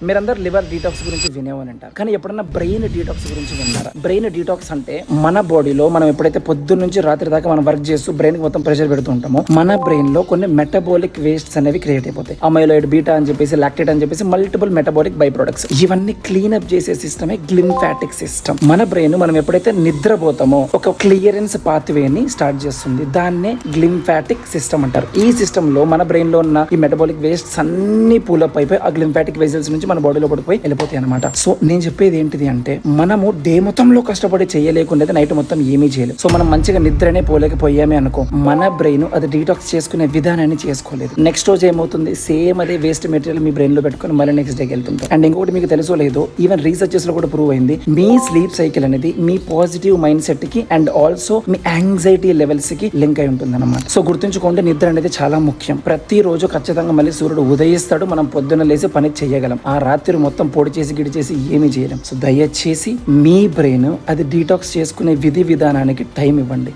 మీరందరూ liver detox గురించి వినేవని అంటారు, కానీ ఎప్పుడన్నా బ్రెయిన్ డీటాక్స్ గురించి విన్నారా? బ్రెయిన్ డీటాక్స్ అంటే మన బాడీలో మనం ఎప్పుడైతే పొద్దున్న నుంచి రాత్రి దాకా మనం వర్క్ చేస్తూ బ్రెయిన్ కి మొత్తం ప్రెషర్ పెడుతూ ఉంటామో మన బ్రెయిన్ లో కొన్ని మెటబాలిక్ వేస్ట్స్ అనేవి క్రియేట్ అయిపోతాయి. అమైలాయిడ్ బీటా అని చెప్పేసి, లాక్టేట్ అని చెప్పేసి మల్టిపుల్ మెటబాలిక్ బై ప్రొడక్ట్స్. ఇవన్నీ క్లీన్ అప్ చేసే సిస్టమే గ్లింఫాటిక్ సిస్టమ్. మన బ్రెయిన్ మనం ఎప్పుడైతే నిద్రపోతామో ఒక క్లియరెన్స్ పాత్వేని స్టార్ట్ చేస్తుంది. దాన్నే గ్లింఫాటిక్ సిస్టమ్ అంటారు. ఈ సిస్టమ్ లో మన బ్రెయిన్ లో ఉన్న ఈ మెటబాలిక్ వేస్ట్స్ అన్ని పూలప్ అయిపోయి ఆ గ్లింఫాటిక్ వెజల్స్ నుంచి మన బాడీలో పడిపోయి వెళ్ళిపోతాయి అనమాట. సో నేను చెప్పేది ఏంటిది అంటే, మనము డే మొత్తంలో కష్టపడి చేయలేకుండా నైట్ మొత్తం ఏమీ చేయలేదు. సో మనం మంచిగా నిద్రనే పోలేకపోయామే అనుకో, మన బ్రెయిన్ అది డీటాక్స్ చేసుకునే విధానాన్ని చేసుకోలేదు. నెక్స్ట్ రోజు ఏమవుతుంది, సేమ్ అదే వేస్ట్ మెటీరియల్ మీ బ్రెయిన్ లో పెట్టుకుని మళ్ళీ నెక్స్ట్ డేకి వెళ్తుంటాం. అండ్ ఇంకొకటి మీకు తెలుసో లేదో, ఈవెన్ రీసెర్చెస్ లో కూడా ప్రూవ్ అయింది, మీ స్లీప్ సైకిల్ అనేది మీ పాజిటివ్ మైండ్ సెట్ కి and also me anxiety levels కి లింక్ అయి ఉంటుంది అనమాట. సో గుర్తుంచుకోండి, నిద్ర అనేది చాలా ముఖ్యం. ప్రతి రోజు ఖచ్చితంగా మళ్ళీ సూర్యుడు ఉదయిస్తాడు, మనం పొద్దున్న లేసి పని చేయగలం. ఆ రాత్రి మొత్తం పొడి చేసి గిడి చేసి ఏమీ చేయలేం. సో దయచేసి మీ బ్రెయిన్ అది డీటాక్స్ చేసుకునే విధానానికి టైం ఇవ్వండి.